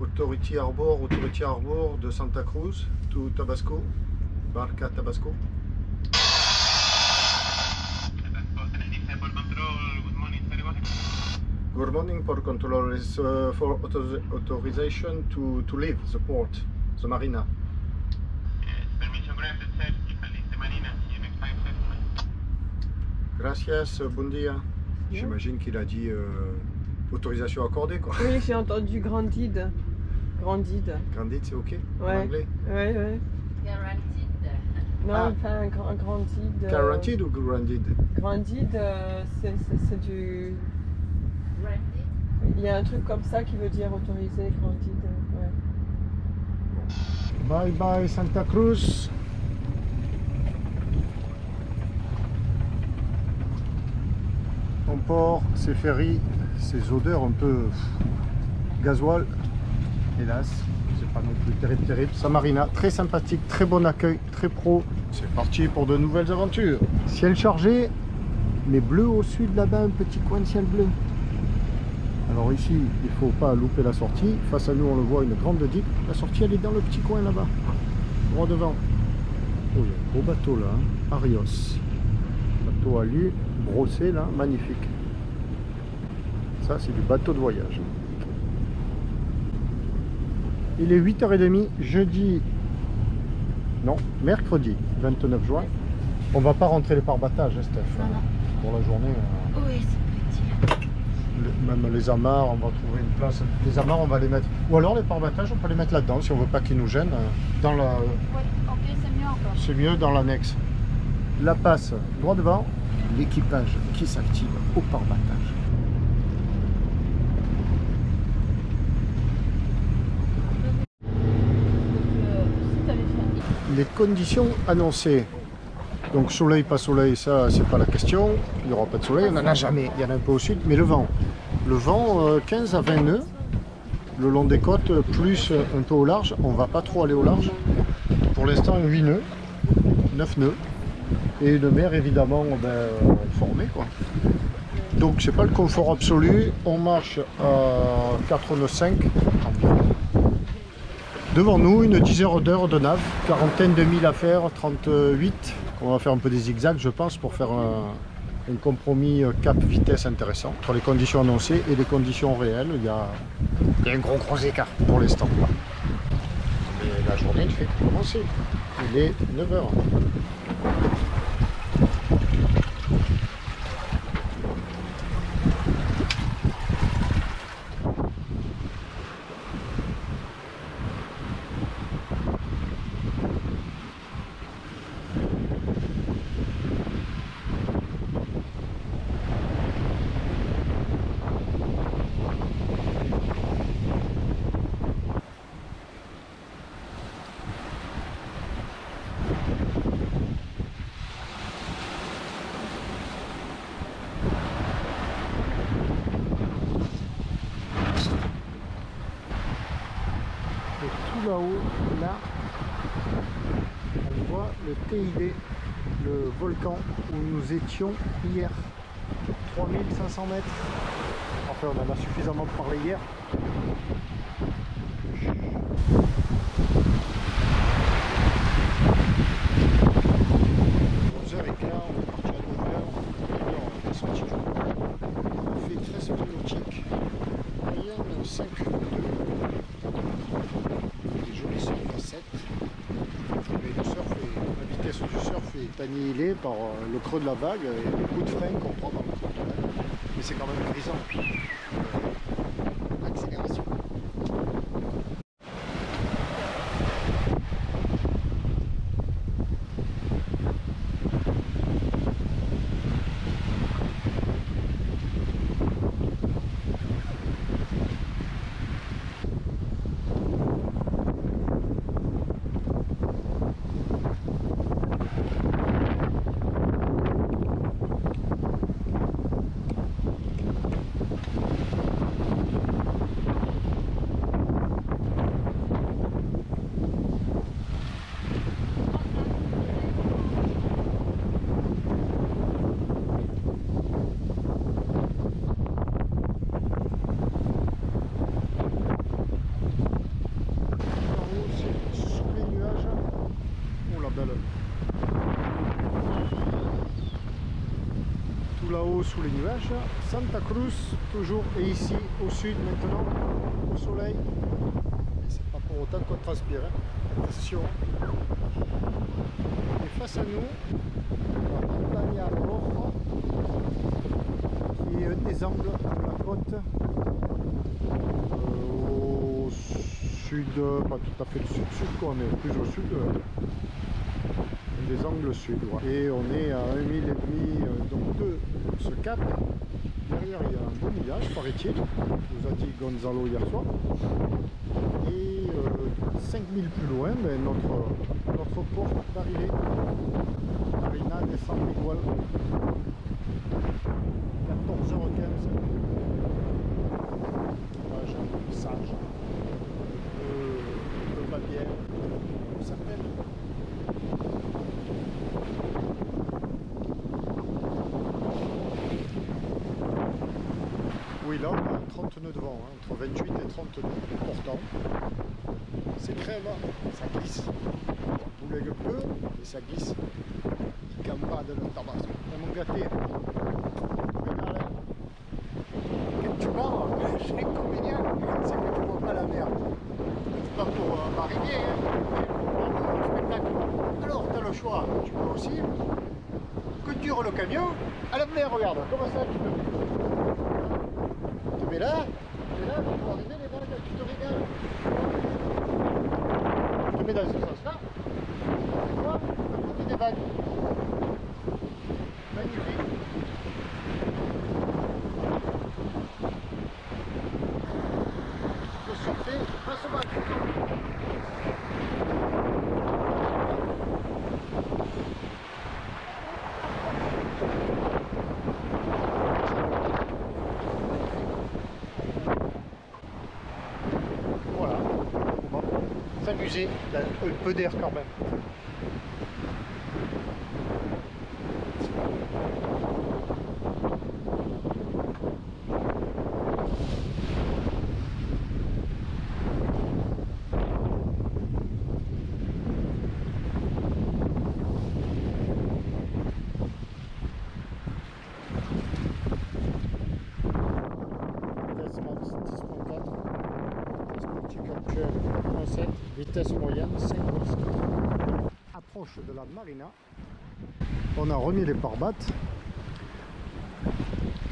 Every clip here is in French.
Authority Harbor de Santa Cruz to Tabasco, Barca Tabasco. Good morning, Port Controller is for authorization to leave the port, the marina. Permission granted, sir. You can leave the marina in next 5 seconds. Gracias, bon dia. J'imagine qu'il a dit autorisation accordée, quoi. Oui, j'ai entendu granted. Granted. Granted, c'est ok en Ouais. anglais? Ouais, ouais. Guaranteed. Non, Ah. enfin, granted. Guaranteed ou granted? Granted, c'est du. Granted. Il y a un truc comme ça qui veut dire autorisé, granted. Ouais. Bye bye Santa Cruz. En port, ces ferries, ces odeurs un peu gasoil, hélas, c'est pas non plus terrible. Samarina, très sympathique, très bon accueil, très pro. C'est parti pour de nouvelles aventures. Ciel chargé, mais bleu au sud là-bas, un petit coin de ciel bleu. Alors ici, il ne faut pas louper la sortie. Face à nous, on le voit, une grande digue. La sortie, elle est dans le petit coin là-bas, droit devant. Oh, il y a un gros bateau là, hein. Arios. Bateau à lui, brossé là, magnifique. Ça, c'est du bateau de voyage. Il est 8h30, jeudi, non, mercredi 29 juin. On va pas rentrer les pare-battages, hein, Steph. Non, non. Pour la journée. Oui, c'est petit. Même les amarres, on va trouver une place. Les amarres, on va les mettre. Ou alors les pare-battages, on peut les mettre là-dedans si on veut pas qu'ils nous gênent. Dans la... Oui, ok, c'est mieux encore. C'est mieux dans l'annexe. La passe droit devant, l'équipage qui s'active au pare-battage. Les conditions annoncées. Donc soleil, pas soleil, ça c'est pas la question. Il n'y aura pas de soleil, on n'en a jamais. Il y en a un peu au sud, mais le vent. Le vent 15 à 20 nœuds le long des côtes, plus un peu au large. On va pas trop aller au large. Pour l'instant 8 nœuds, 9 nœuds. Et une mer évidemment formée, quoi. Donc c'est pas le confort absolu. On marche à 4 nœuds 5 environ. Devant nous, une dizaine d'heures de nav, quarantaine de milles à faire, 38. On va faire un peu des zigzags, je pense, pour faire un compromis cap-vitesse intéressant entre les conditions annoncées et les conditions réelles. Il y a un gros écart pour l'instant. Mais la journée ne fait que commencer. Il est 9h. Là-haut, là, on voit le TID, le volcan où nous étions hier. 3500 mètres. Enfin, on en a suffisamment parlé hier. On fait 13 nautiques, moyenne 5 mais le surf la vitesse du surf est annihilée par le creux de la vague et le coup de frein qu'on prend dans le contrôle. Mais c'est quand même grisant. Accélération. beau sous les nuages. Santa Cruz, toujours, et ici, au sud maintenant, au soleil. Et c'est pas pour autant qu'on transpire, hein. Attention. Et face à nous, la Montaña Roja, qui est un des angles de la côte. Au sud, pas tout à fait le sud-sud, quoi, mais plus au sud. Des angles sud, ouais. Et on est à 1 mille et demi donc de ce cap. Derrière il y a un beau mouillage, paraît-il, nous a dit Gonzalo hier soir. Et 5000 plus loin, ben, notre port d'arrivée, Marina de San Miguel, 14h15. Plage sage, de Bavière, certaines. Oui, là on a 30 nœuds de vent, hein, entre 28 et 30 nœuds. Pourtant, c'est crème, ça glisse. On boulegue peu, et ça glisse. Gamba de Tabasco. On m'a gâté. Regarde, quand tu pars, l'inconvénient, c'est que tu vois pas la mer. C'est pas pour mariner, hein, mais pour le spectacle. Alors, tu as le choix, tu peux aussi que dure le camion à la mer, regarde, comment ça tu peux. Mais là, tu peux arriver les vagues, tu te régales. Tu te mets dans ce sens-là, tu vois, à côté des vagues. Magnifique. Tu peux surfer face aux vagues. S'amuser, un peu d'air quand même. Vitesse moyenne 5 knots. Approche de la marina. On a remis les pare-battes.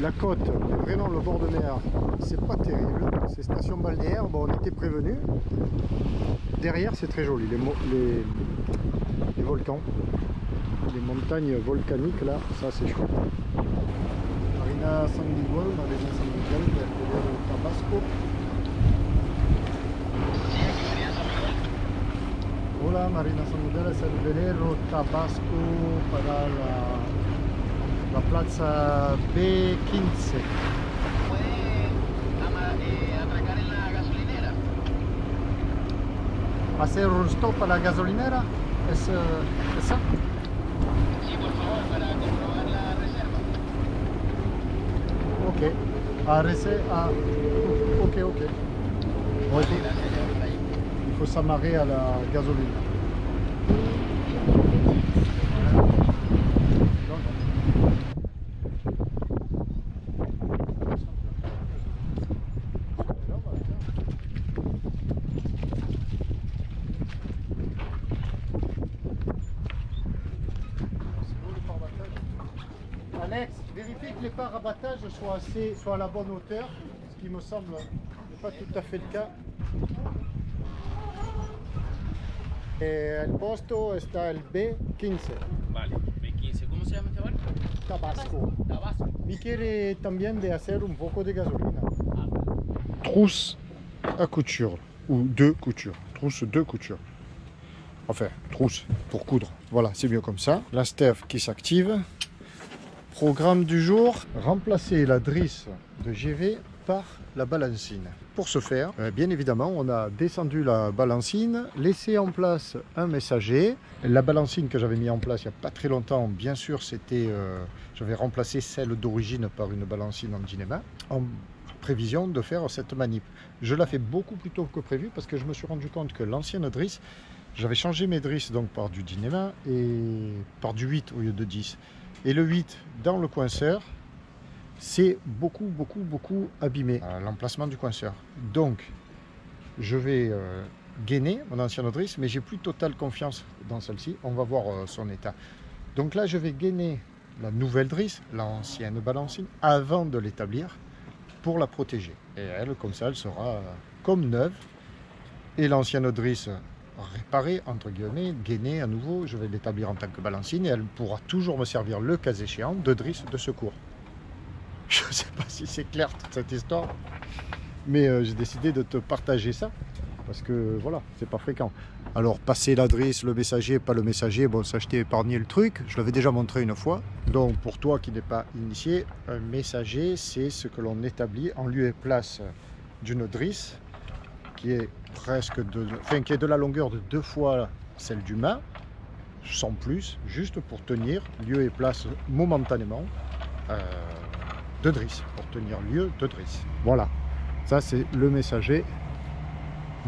La côte, vraiment le bord de mer, c'est pas terrible. C'est station balnéaire, bon, on était prévenus. Derrière c'est très joli, les volcans, les montagnes volcaniques là, ça c'est chouette. Marina San Miguel, Marina San Miguel, de Tabasco. Hola, Marina San Miguel es el velero Tabasco para la plaza B15. ¿Puede atracar en la gasolinera? ¿Hacer un stop a la gasolinera? ¿Es ça? Sí, por favor, para comprobar la reserva. Ok. Ok. Bon, Gracias, ya. il faut s'amarrer à la gasoline. Alex, vérifie que les parabattages soient à la bonne hauteur, ce qui me semble n'est pas tout à fait le cas. El posto está el B15. Vale, B15. ¿Cómo se llama este barco? Tabasco. Tabasco. Y quiere también de hacer un poco de gasolina. Trousse à couture, ou deux coutures. Trousse deux coutures. Enfin, trousse pour coudre. Voilà, c'est mieux comme ça. La Steph qui s'active. Programme du jour, remplacer la drisse de GV par la balancine. Pour ce faire, bien évidemment, on a descendu la balancine, laissé en place un messager. La balancine que j'avais mis en place il n'y a pas très longtemps, bien sûr, c'était, j'avais remplacé celle d'origine par une balancine en Dynéma, en prévision de faire cette manip. Je la fais beaucoup plus tôt que prévu parce que je me suis rendu compte que l'ancienne drisse, j'avais changé mes drisses donc par du Dynéma et par du 8 au lieu de 10. Et le 8 dans le coinceur, c'est beaucoup abîmé, l'emplacement du coinceur. Donc, je vais gainer mon ancienne drisse, mais j'ai plus totale confiance dans celle-ci. On va voir son état. Donc là, je vais gainer la nouvelle drisse, l'ancienne balancine, avant de l'établir pour la protéger. Et elle, comme ça, elle sera comme neuve. Et l'ancienne drisse réparée, entre guillemets, gainée à nouveau, je vais l'établir en tant que balancine et elle pourra toujours me servir, le cas échéant, de drisse de secours. Je ne sais pas si c'est clair toute cette histoire, mais j'ai décidé de te partager ça. Parce que voilà, c'est pas fréquent. Alors passer la drisse, le messager, pas le messager, bon ça je t'ai épargné le truc, je l'avais déjà montré une fois. Donc pour toi qui n'es pas initié, un messager c'est ce que l'on établit en lieu et place d'une drisse qui est qui est de la longueur de 2 fois celle du mât, sans plus, juste pour tenir lieu et place momentanément de drisse, pour tenir lieu de drisse. Voilà, ça c'est le messager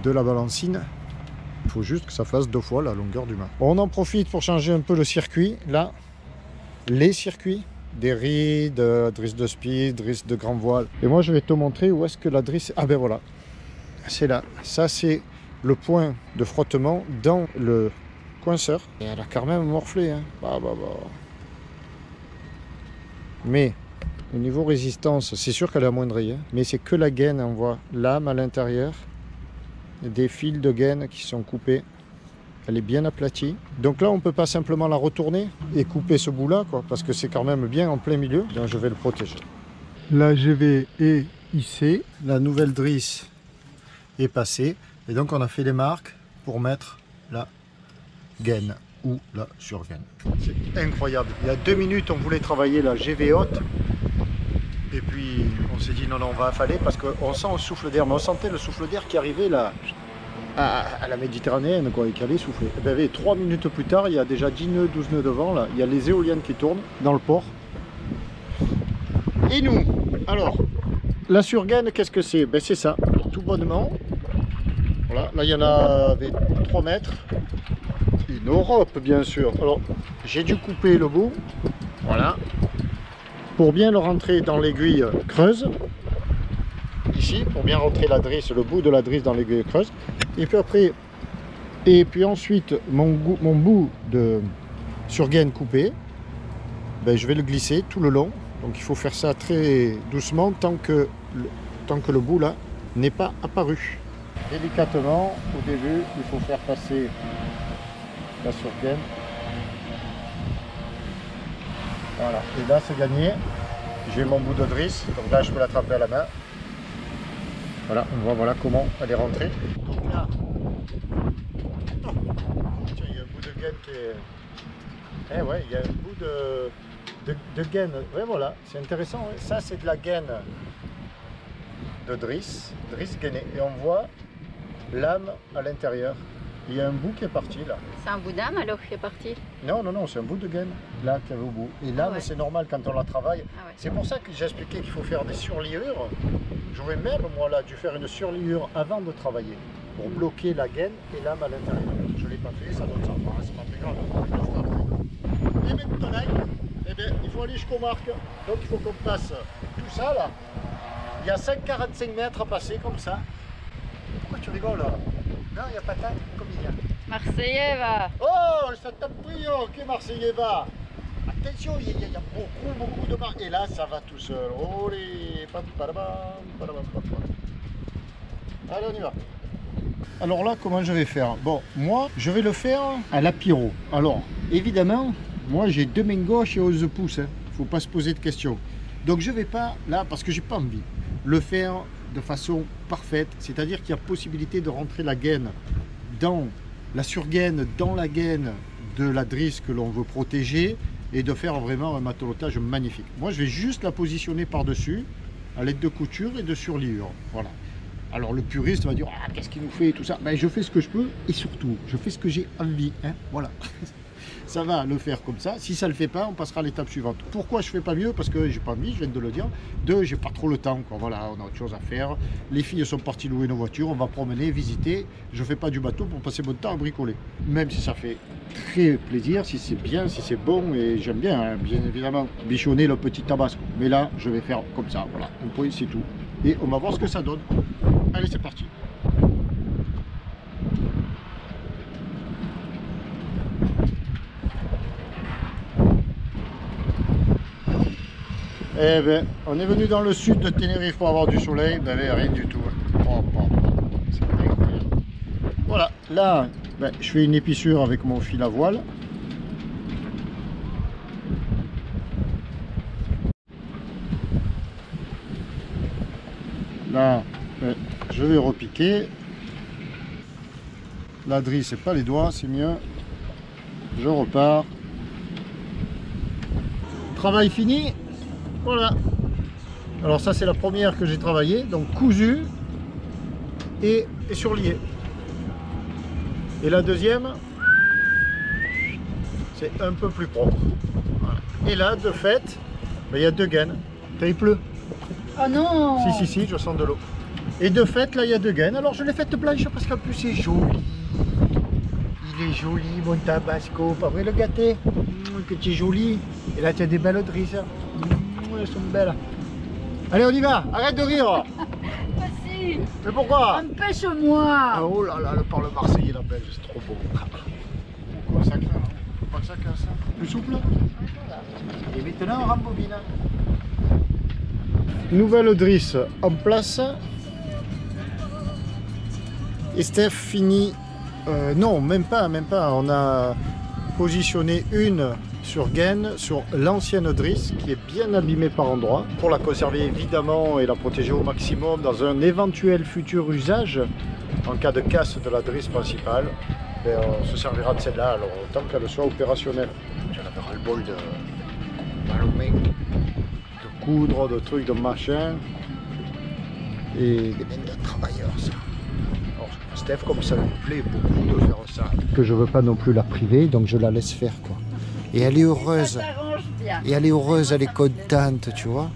de la balancine. Il faut juste que ça fasse 2 fois la longueur du mât. On en profite pour changer un peu le circuit. Là, les circuits, des rides, drisse de speed, drisse de grand voile. Et moi, je vais te montrer où est-ce que la drisse... Ah ben voilà, c'est là. Ça, c'est le point de frottement dans le coinceur. Et elle a quand même morflé. Hein. Mais au niveau résistance, c'est sûr qu'elle est amoindrie. Hein. Mais c'est que la gaine, on voit l'âme à l'intérieur. Des fils de gaine qui sont coupés. Elle est bien aplatie. Donc là, on ne peut pas simplement la retourner et couper ce bout-là, quoi, parce que c'est quand même bien en plein milieu. Donc je vais le protéger. La GV est hissée. La nouvelle drisse est passée. Et donc on a fait les marques pour mettre la gaine ou la surgaine. C'est incroyable. Il y a 2 minutes, on voulait travailler la GV haute. Et puis on s'est dit non, on va affaler parce qu'on sent un souffle d'air. Mais on sentait le souffle d'air qui arrivait là à la méditerranéenne, quoi, et qui allait souffler. Et bien, 3 minutes plus tard, il y a déjà 10 nœuds, 12 nœuds de vent là. Il y a les éoliennes qui tournent dans le port. Et nous, alors, la surgaine, qu'est-ce que c'est? Ben, c'est ça, tout bonnement. Voilà, là il y en avait 3 mètres. Une Europe, bien sûr. Alors, j'ai dû couper le bout. Voilà. Pour bien le rentrer dans l'aiguille creuse, ici, pour bien rentrer la drisse, le bout de la drisse dans l'aiguille creuse. Et puis après, et puis ensuite, mon bout de surgaine coupé, ben, je vais le glisser tout le long. Donc il faut faire ça très doucement tant que le bout là n'est pas apparu. Délicatement, au début, il faut faire passer la surgaine. Voilà, et là c'est gagné. J'ai mon bout de drisse, donc là je peux l'attraper à la main. Voilà, on voit voilà comment elle est rentrée. Donc là, tiens, il y a un bout de gaine qui est... Eh ouais, il y a un bout de gaine. Ouais, voilà, c'est intéressant. Ouais. Ça c'est de la gaine de drisse gainée. Et on voit l'âme à l'intérieur. Il y a un bout qui est parti là. C'est un bout d'âme alors qui est parti? Non, c'est un bout de gaine là qu'il y avait au bout. Et l'âme, c'est normal quand on la travaille. C'est pour ça que j'ai expliqué qu'il faut faire des surliures. J'aurais même, moi là, dû faire une surliure avant de travailler pour bloquer la gaine et l'âme à l'intérieur. Je ne l'ai pas fait, ça donne ça. C'est pas très grave. Et maintenant, eh bien, il faut aller jusqu'aux marques. Donc il faut qu'on passe tout ça là. Il y a 5,45 mètres à passer comme ça. Pourquoi tu rigoles là? Non, il n'y a pas de tête, comme il y a. Marseillais va. Oh, ça t'a pris, ok, Marseillais va. Attention, il y a beaucoup de marques. Et là, ça va tout seul. Allez, allez, on y va. Alors là, comment je vais faire? Bon, moi, je vais le faire à la pyro. Alors, évidemment, moi, j'ai 2 mains gauches et 11 pouces. Il ne faut pas se poser de questions. Donc, je ne vais pas, là, parce que j'ai pas envie, le faire de façon parfaite, c'est-à-dire qu'il y a possibilité de rentrer la gaine dans la surgaine, dans la gaine de la drisse que l'on veut protéger et de faire vraiment un matelotage magnifique. Moi, je vais juste la positionner par-dessus à l'aide de couture et de surliure. Voilà. Alors le puriste va dire ah, qu'est-ce qu'il nous fait et tout ça. Ben, je fais ce que je peux et surtout, je fais ce que j'ai envie. Hein, voilà. ça va le faire comme ça. Si ça le fait pas, on passera à l'étape suivante. Pourquoi je fais pas mieux? Parce que j'ai pas envie, je viens de le dire. 2, j'ai pas trop le temps, quoi. Voilà, on a autre chose à faire. Les filles sont parties louer nos voitures, on va promener, visiter. Je fais pas du bateau pour passer mon temps à bricoler. Même si ça fait très plaisir, si c'est bien, si c'est bon, et j'aime bien, hein, bien évidemment, bichonner le petit tabasco. Mais là, je vais faire comme ça, voilà. Un point, c'est tout. Et on va voir ce que ça donne. Allez, c'est parti. Eh ben, on est venu dans le sud de Tenerife pour avoir du soleil, ben rien du tout. Oh, c'est incroyable. Voilà, là, ben, je fais une épissure avec mon fil à voile. Là, ben, je vais repiquer. La drisse, c'est pas les doigts, c'est mieux. Je repars. Travail fini. Voilà. Alors ça c'est la première que j'ai travaillée, donc cousue et surliée. Et la deuxième, c'est un peu plus propre. Voilà. Et là, de fait, ben, il y a 2 gaines. Il pleut. Oh non! Si, je sens de l'eau. Et de fait, là, il y a 2 gaines. Alors je l'ai faite blanche parce qu'en plus c'est joli. Il est joli, mon tabasco. Pas vrai le gâté? Que tu es joli. Et là, tu as des belles drisses. Elles sont belles. Allez, on y va. Arrête de rire. Vas-y! Mais pourquoi? Empêche-moi! Ah, oh là là, le parle marseillais, la belge, c'est trop beau. Pourquoi ça craint, hein? Faut pas que ça casse, ça. Plus souple. Et maintenant, on rembobine. Nouvelle drisse en place. Et Steph finit. Non, même pas. On a positionné une sur gaine, sur l'ancienne drisse qui est bien abîmée par endroits pour la conserver évidemment et la protéger au maximum dans un éventuel futur usage. En cas de casse de la drisse principale, ben, on se servira de celle-là alors tant qu'elle soit opérationnelle. J'en avais ras-le-bol de coudre, de trucs, de machin et des mains de travailleurs, ça. Alors, Steph, comme ça lui plaît beaucoup de faire ça, que je veux pas non plus la priver, donc je la laisse faire, quoi. Et elle est heureuse. Ça t'arrange bien. Et elle est heureuse, elle est contente, tu vois.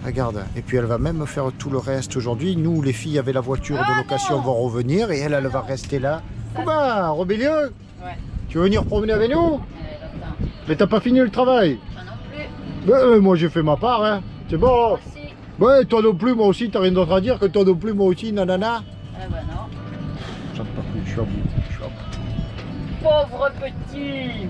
Regarde. Et puis elle va même faire tout le reste aujourd'hui. Nous, les filles avec la voiture de location vont revenir et elle va rester là. Comment, Robélieux? Ouais. Tu veux venir promener avec nous? Mais t'as pas fini le travail? Moi non plus. Moi j'ai fait ma part, hein. C'est bon. Moi aussi. Ouais, toi non plus, moi aussi, t'as rien d'autre à dire que toi non plus, moi aussi, nanana. Eh ben non. J'en peux plus, je suis à bout. Pauvre petit!